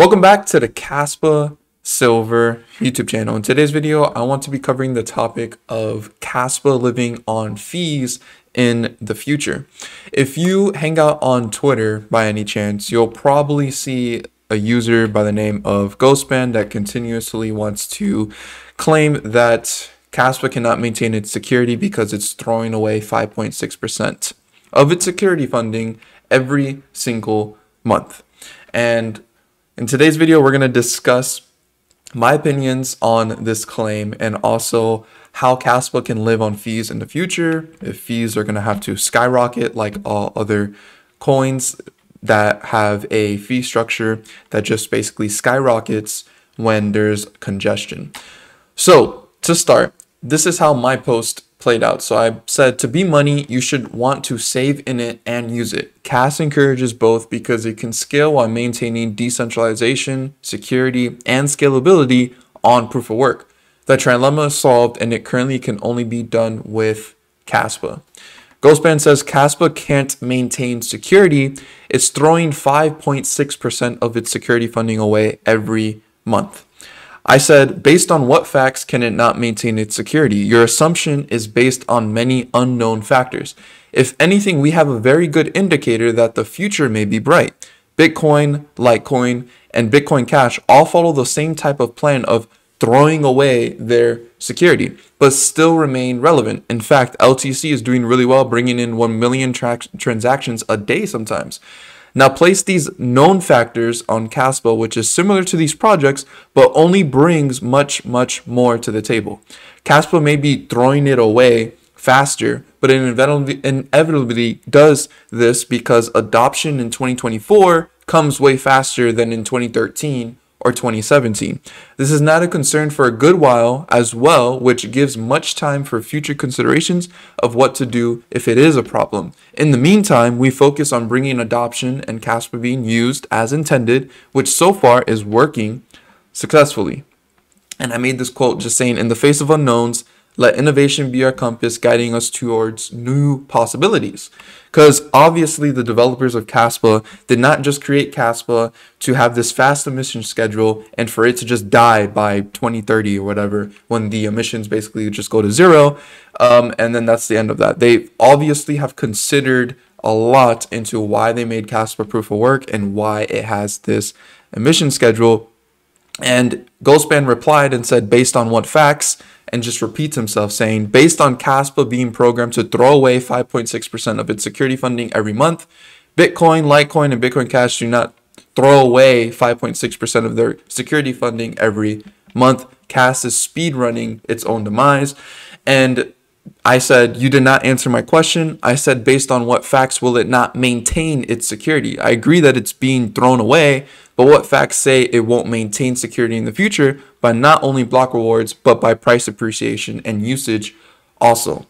Welcome back to the Kaspa Silver YouTube channel. In today's video, I want to be covering the topic of Kaspa living on fees in the future. If you hang out on Twitter by any chance, you'll probably see a user by the name of Ghostband that continuously wants to claim that Kaspa cannot maintain its security because it's throwing away 5.6% of its security funding every single month. And in today's video, we're going to discuss my opinions on this claim and also how Kaspa can live on fees in the future, if fees are going to have to skyrocket like all other coins that have a fee structure that just basically skyrockets when there's congestion. So to start, this is how my post played out. So I said, to be money, you should want to save in it and use it. Cas encourages both because it can scale while maintaining decentralization, security, and scalability on proof of work. The trilemma is solved, and it currently can only be done with Kaspa. Ghostband says Kaspa can't maintain security. It's throwing 5.6% of its security funding away every month. I said, based on what facts can it not maintain its security? Your assumption is based on many unknown factors. If anything, we have a very good indicator that the future may be bright. Bitcoin, Litecoin, and Bitcoin Cash all follow the same type of plan of throwing away their security, but still remain relevant. In fact, LTC is doing really well, bringing in 1 million transactions a day sometimes. Now place these known factors on Kaspa, which is similar to these projects, but only brings much more to the table. Kaspa may be throwing it away faster, but it inevitably does this because adoption in 2024 comes way faster than in 2013 or 2017. This is not a concern for a good while as well, which gives much time for future considerations of what to do if it is a problem. In the meantime, we focus on bringing adoption and Kaspa being used as intended, which so far is working successfully. And I made this quote just saying, in the face of unknowns, let innovation be our compass, guiding us towards new possibilities. Because obviously the developers of Kaspa did not just create Kaspa to have this fast emission schedule and for it to just die by 2030 or whatever, when the emissions basically just go to zero. And then that's the end of that. They obviously have considered a lot into why they made Kaspa proof of work and why it has this emission schedule. And Ghostband replied and said, based on what facts? And just repeats himself saying, based on Kaspa being programmed to throw away 5.6% of its security funding every month, Bitcoin, Litecoin, and Bitcoin Cash do not throw away 5.6% of their security funding every month. Cas is speed running its own demise. And I said, you did not answer my question. I said, based on what facts will it not maintain its security? I agree that it's being thrown away, but what facts say it won't maintain security in the future by not only block rewards, but by price appreciation and usage also?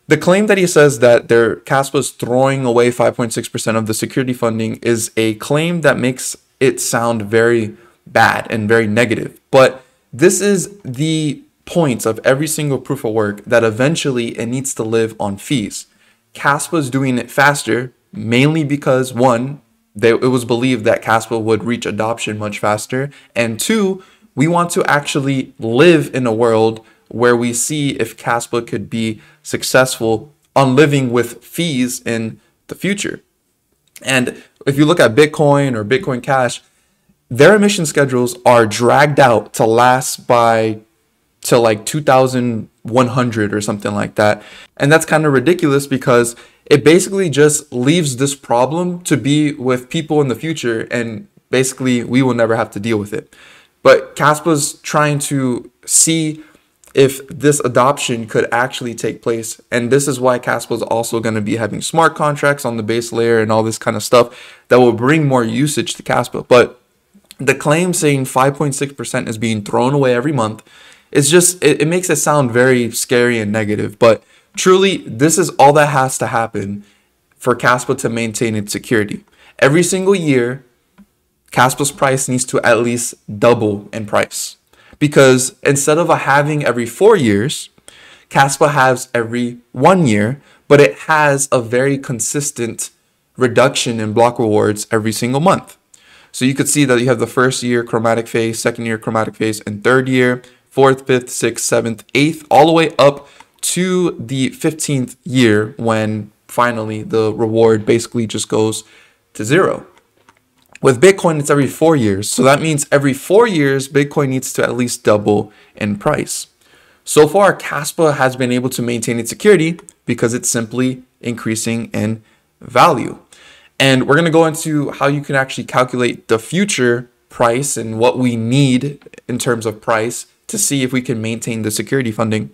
The claim that he says that their Kaspa is throwing away 5.6% of the security funding is a claim that makes it sound very bad and very negative. But this is the points of every single proof of work that eventually it needs to live on fees. Kaspa is doing it faster, mainly because one, it was believed that Kaspa would reach adoption much faster, and two, we want to actually live in a world where we see if Kaspa could be successful on living with fees in the future. And if you look at Bitcoin or Bitcoin Cash, their emission schedules are dragged out to last to like 2100 or something like that. And that's kind of ridiculous because it basically just leaves this problem to be with people in the future, and basically we will never have to deal with it. But Kaspa's trying to see if this adoption could actually take place. And this is why Kaspa is also going to be having smart contracts on the base layer and all this kind of stuff that will bring more usage to Kaspa. But the claim saying 5.6% is being thrown away every month, it's just, it makes it sound very scary and negative. But truly, this is all that has to happen for Kaspa to maintain its security. Every single year, Kaspa's price needs to at least double in price. Because instead of a halving every 4 years, Kaspa has every 1 year, but it has a very consistent reduction in block rewards every single month. So you could see that you have the first year chromatic phase, second year chromatic phase, and third year, fourth, fifth, sixth, seventh, eighth, all the way up to the 15th year when finally the reward basically just goes to zero. With Bitcoin, it's every 4 years. So that means every 4 years, Bitcoin needs to at least double in price. So far, Kaspa has been able to maintain its security because it's simply increasing in value. And we're going to go into how you can actually calculate the future price and what we need in terms of price to see if we can maintain the security funding.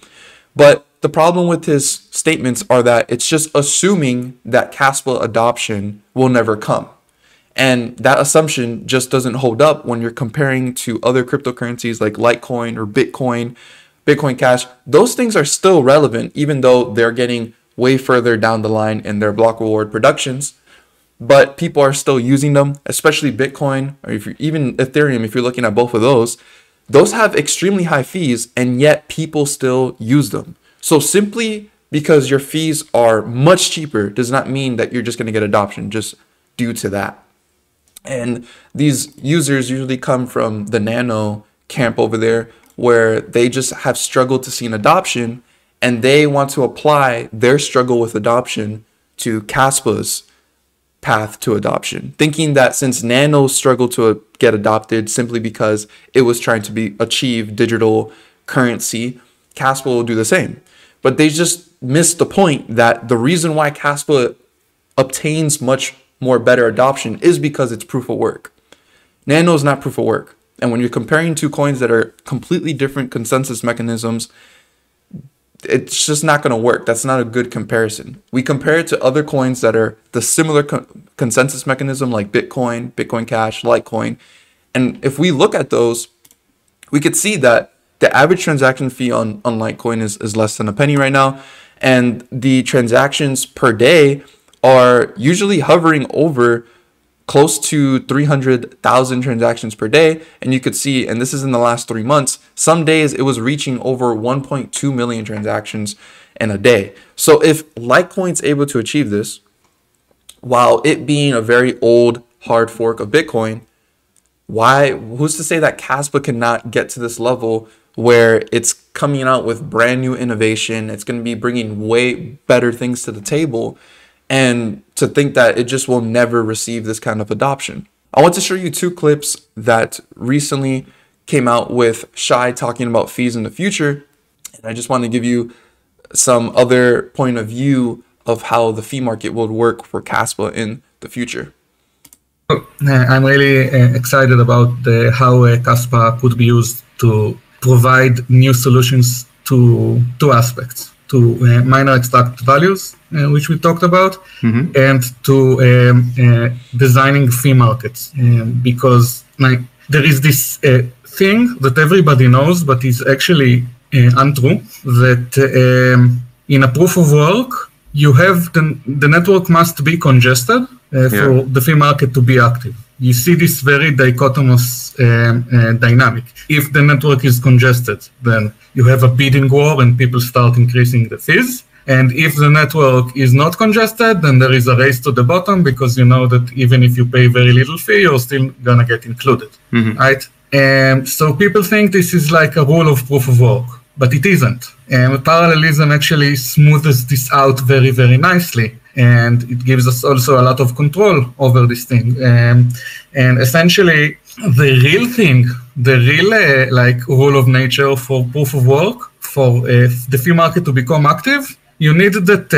But the problem with his statements are that it's just assuming that Kaspa adoption will never come. And that assumption just doesn't hold up when you're comparing to other cryptocurrencies like Litecoin or Bitcoin, Bitcoin Cash. Those things are still relevant, even though they're getting way further down the line in their block reward productions. But people are still using them, especially Bitcoin, or even Ethereum, if you're looking at both of those have extremely high fees, and yet people still use them. So simply because your fees are much cheaper does not mean that you're just going to get adoption just due to that. And these users usually come from the nano camp over there, where they just have struggled to see an adoption, and they want to apply their struggle with adoption to Kaspa's path to adoption, thinking that since Nano struggled to get adopted simply because it was trying to achieve digital currency, Kaspa will do the same. But they just missed the point that the reason why Kaspa obtains much more better adoption is because it's proof of work. Nano is not proof of work. And when you're comparing two coins that are completely different consensus mechanisms, it's just not going to work. That's not a good comparison. We compare it to other coins that are the similar consensus mechanism like Bitcoin, Bitcoin Cash, Litecoin. And if we look at those, we could see that the average transaction fee on Litecoin is less than a penny right now. And the transactions per day are usually hovering over close to 300,000 transactions per day. And you could see, and this is in the last 3 months, some days it was reaching over 1.2 million transactions in a day. So if Litecoin's able to achieve this, while it being a very old hard fork of Bitcoin, who's to say that Kaspa cannot get to this level where it's coming out with brand new innovation, it's going to be bringing way better things to the table, and to think that it just will never receive this kind of adoption. I want to show you two clips that recently came out with Shai talking about fees in the future. And I just want to give you some other point of view of how the fee market would work for Kaspa in the future. I'm really excited about how Kaspa could be used to provide new solutions to two aspects. To miner extract values, which we talked about, and to designing fee markets. Because there is this thing that everybody knows, but is actually untrue, that in a proof of work, you have the network must be congested for the fee market to be active. You see this very dichotomous dynamic. If the network is congested, then you have a bidding war and people start increasing the fees. And if the network is not congested, then there is a race to the bottom, because you know that even if you pay very little fee, you're still going to get included, right? So people think this is like a rule of proof of work, but it isn't. Parallelism actually smooths this out very, very nicely. And it gives us also a lot of control over this thing. And essentially, the real thing, the real rule of nature for proof of work, for the fee market to become active, you need that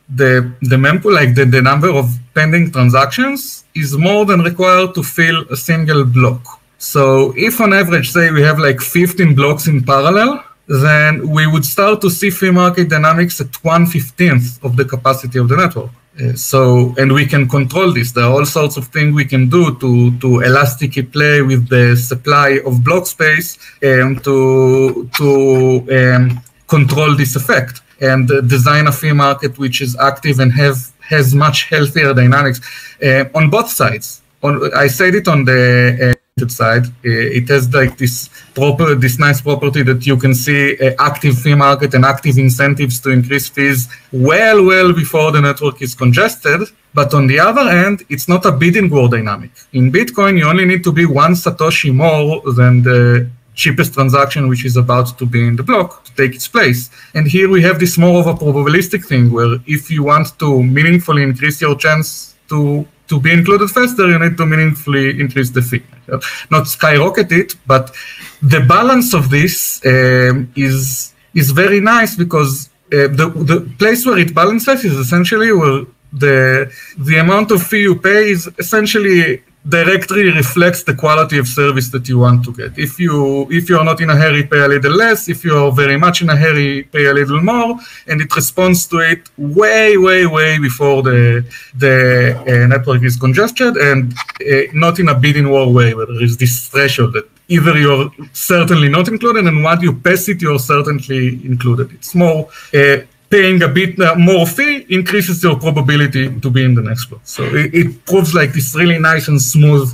the number of pending transactions is more than required to fill a single block. So if on average, say we have 15 blocks in parallel, then we would start to see fee market dynamics at 1/15 of the capacity of the network. And we can control this. There are all sorts of things we can do to elastically play with the supply of block space to control this effect and design a fee market which is active and has much healthier dynamics on both sides. I said it on the side, it has this nice property that you can see active fee market and active incentives to increase fees well before the network is congested. But on the other hand, it's not a bidding war dynamic. In Bitcoin, you only need to be one Satoshi more than the cheapest transaction which is about to be in the block to take its place. And here we have this more of a probabilistic thing where if you want to meaningfully increase your chance to be included faster, you need to meaningfully increase the fee. Not skyrocket it, but the balance of this is very nice because the place where it balances is essentially where the amount of fee you pay is essentially directly reflects the quality of service that you want to get. If you are not in a hurry, pay a little less. If you are very much in a hurry, pay a little more. And it responds to it way before the network is congested, and not in a bidding war way where there is this threshold that either you're certainly not included, and once you pass it, you're certainly included. It's more paying a bit more fee increases your probability to be in the next block. So it proves like this really nice and smooth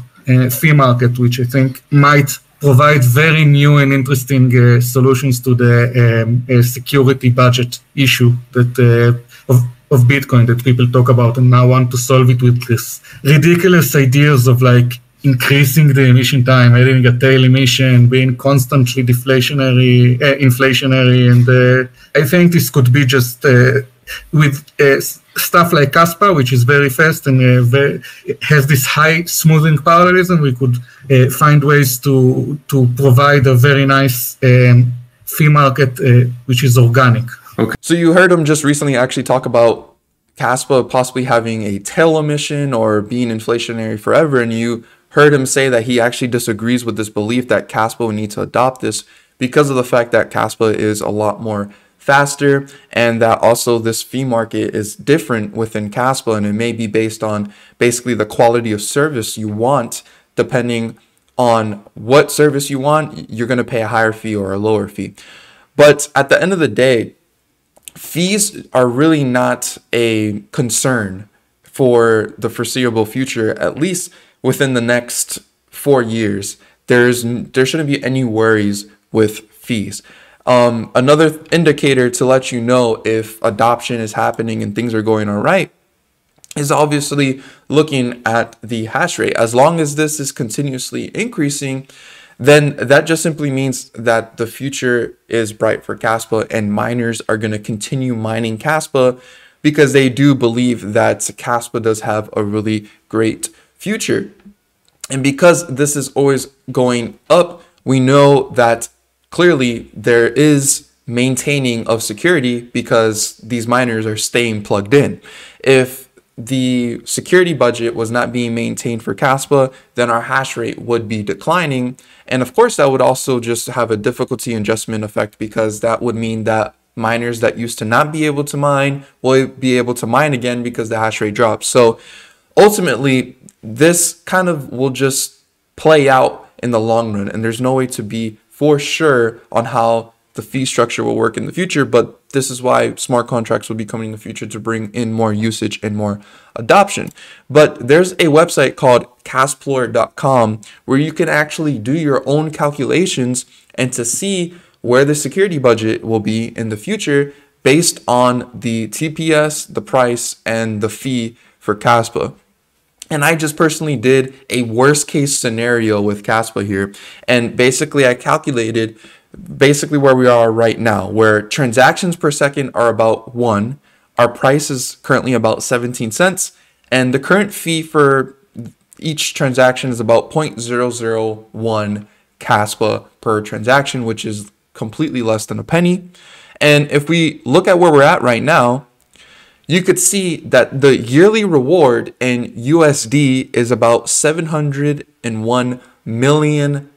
fee market, which I think might provide very new and interesting solutions to the security budget issue that of Bitcoin that people talk about and now want to solve it with this ridiculous ideas of like increasing the emission time, adding a tail emission, being constantly inflationary, and I think this could be just with stuff like Kaspa, which is very fast and has this high smoothing parallelism. We could find ways to provide a very nice fee market, which is organic. Okay. So you heard him just recently actually talk about Kaspa possibly having a tail emission or being inflationary forever, and you heard him say that he actually disagrees with this belief that Kaspa will need to adopt this because of the fact that Kaspa is a lot more faster, and that also this fee market is different within Kaspa, and it may be based on basically the quality of service you want. Depending on what service you want, you're going to pay a higher fee or a lower fee. But at the end of the day, fees are really not a concern for the foreseeable future, at least within the next 4 years. There shouldn't be any worries with fees. Another indicator to let you know if adoption is happening and things are going all right is obviously looking at the hash rate. As long as this is continuously increasing, then that just simply means that the future is bright for Kaspa, and miners are going to continue mining Kaspa because they do believe that Kaspa does have a really great future. And because this is always going up, we know that clearly there is maintaining of security because these miners are staying plugged in. If the security budget was not being maintained for Kaspa, then our hash rate would be declining. And of course, that would also just have a difficulty adjustment effect, because that would mean that miners that used to not be able to mine will be able to mine again because the hash rate drops. So ultimately, this kind of will just play out in the long run, and there's no way to be for sure on how the fee structure will work in the future. But this is why smart contracts will be coming in the future to bring in more usage and more adoption. But there's a website called Casplorer.com where you can actually do your own calculations and to see where the security budget will be in the future based on the TPS, the price, and the fee for Kaspa. And I just personally did a worst case scenario with Kaspa here. And basically I calculated basically where we are right now, where transactions per second are about 1. Our price is currently about 17 cents. And the current fee for each transaction is about 0.001 Kaspa per transaction, which is completely less than a penny. And if we look at where we're at right now, you could see that the yearly reward in USD is about $701 million.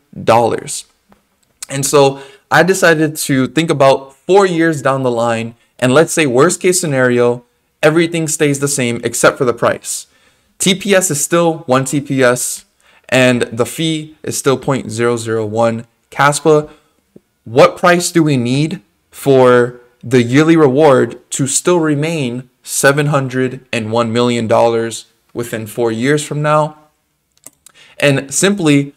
And so I decided to think about 4 years down the line, and let's say worst case scenario, everything stays the same except for the price. TPS is still 1 TPS, and the fee is still 0.001 Kaspa. What price do we need for the yearly reward to still remain $701 million within 4 years from now? And simply,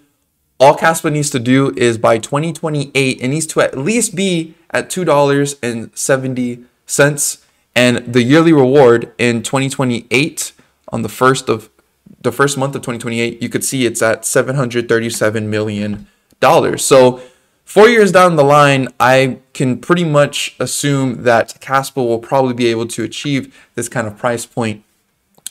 all Kaspa needs to do is by 2028, it needs to at least be at $2.70. And the yearly reward in 2028 on the first month of 2028, you could see it's at $737 million. So 4 years down the line, I can pretty much assume that Kaspa will probably be able to achieve this kind of price point.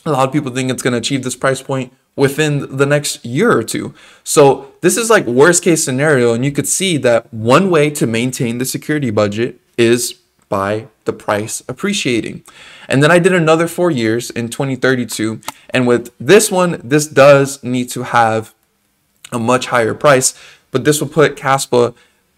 A lot of people think it's going to achieve this price point within the next year or two. So this is like worst case scenario. And you could see that one way to maintain the security budget is by the price appreciating. And then I did another 4 years in 2032. And with this one, this does need to have a much higher price, but this will put Kaspa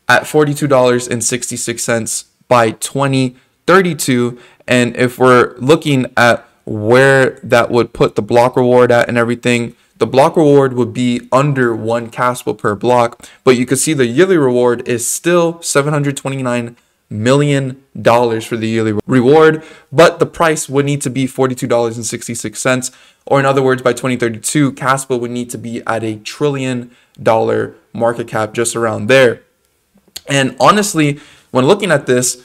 at $42.66 by 2032. And if we're looking at where that would put the block reward at and everything, the block reward would be under 1 Kaspa per block, but you can see the yearly reward is still $729 million for the yearly reward, but the price would need to be $42.66, or in other words, by 2032, Kaspa would need to be at $1 trillion market cap, just around there. And honestly, when looking at this,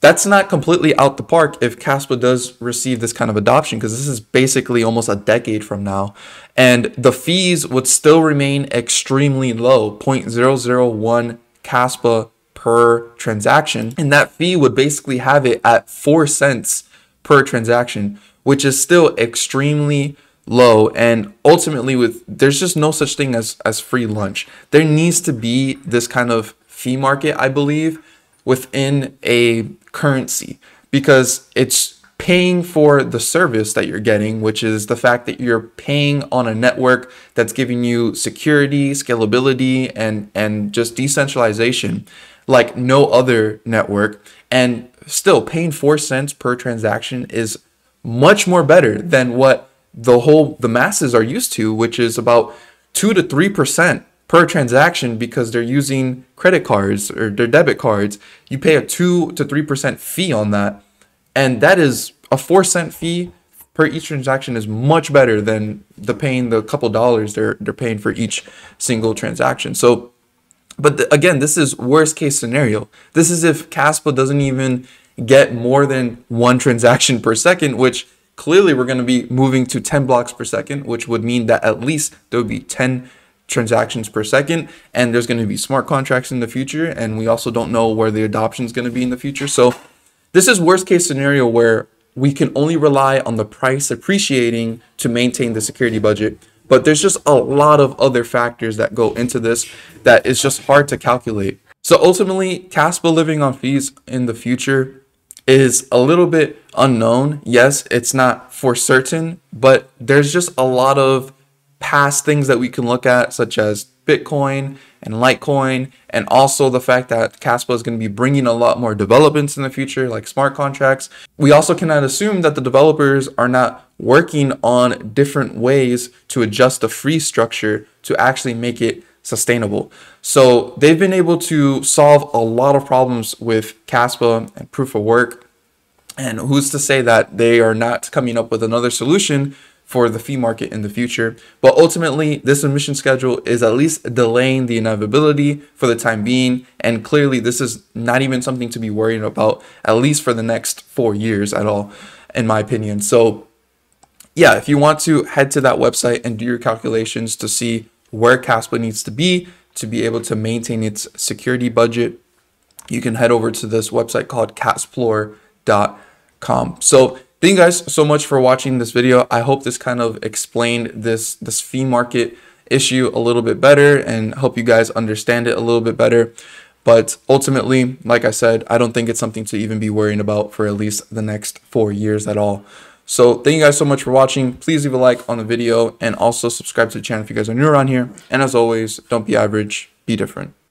that's not completely out the park if Kaspa does receive this kind of adoption, because this is basically almost a decade from now. And the fees would still remain extremely low, 0.001 Kaspa per transaction. And that fee would basically have it at 4 cents per transaction, which is still extremely low. And ultimately, there's just no such thing as free lunch. There needs to be this kind of fee market, I believe, within a currency, because it's paying for the service that you're getting, which is the fact that you're paying on a network that's giving you security, scalability, and just decentralization like no other network. And still, paying 4 cents per transaction is much more better than what the masses are used to, which is about 2 to 3% per transaction, because they're using credit cards or their debit cards. You pay a 2 to 3% fee on that, and that is a 4 cent fee per each transaction is much better than paying the couple dollars they're paying for each single transaction. So, but again, this is worst case scenario. This is if Kaspa doesn't even get more than 1 transaction per second, which clearly we're going to be moving to 10 blocks per second, which would mean that at least there would be 10 transactions per second, and there's going to be smart contracts in the future, and we also don't know where the adoption is going to be in the future. So this is worst case scenario where we can only rely on the price appreciating to maintain the security budget. But there's just a lot of other factors that go into this that is just hard to calculate. So ultimately, Kaspa living on fees in the future is a little bit unknown. Yes, it's not for certain, but there's just a lot of past things that we can look at, such as Bitcoin and Litecoin, and also the fact that Kaspa is going to be bringing a lot more developments in the future, like smart contracts. We also cannot assume that the developers are not working on different ways to adjust the free structure to actually make it sustainable. So they've been able to solve a lot of problems with Kaspa and proof of work. And who's to say that they are not coming up with another solution for the fee market in the future? But ultimately, this emission schedule is at least delaying the inevitability for the time being. And clearly, this is not even something to be worried about, at least for the next 4 years at all, in my opinion. So yeah, if you want to head to that website and do your calculations to see where Kaspa needs to be able to maintain its security budget, you can head over to this website called Kasplor.com. So thank you guys so much for watching this video. I hope this kind of explained this fee market issue a little bit better and help you guys understand it a little bit better. But ultimately, like I said, I don't think it's something to even be worrying about for at least the next 4 years at all. So thank you guys so much for watching. Please leave a like on the video and also subscribe to the channel if you guys are new around here. And as always, don't be average, be different.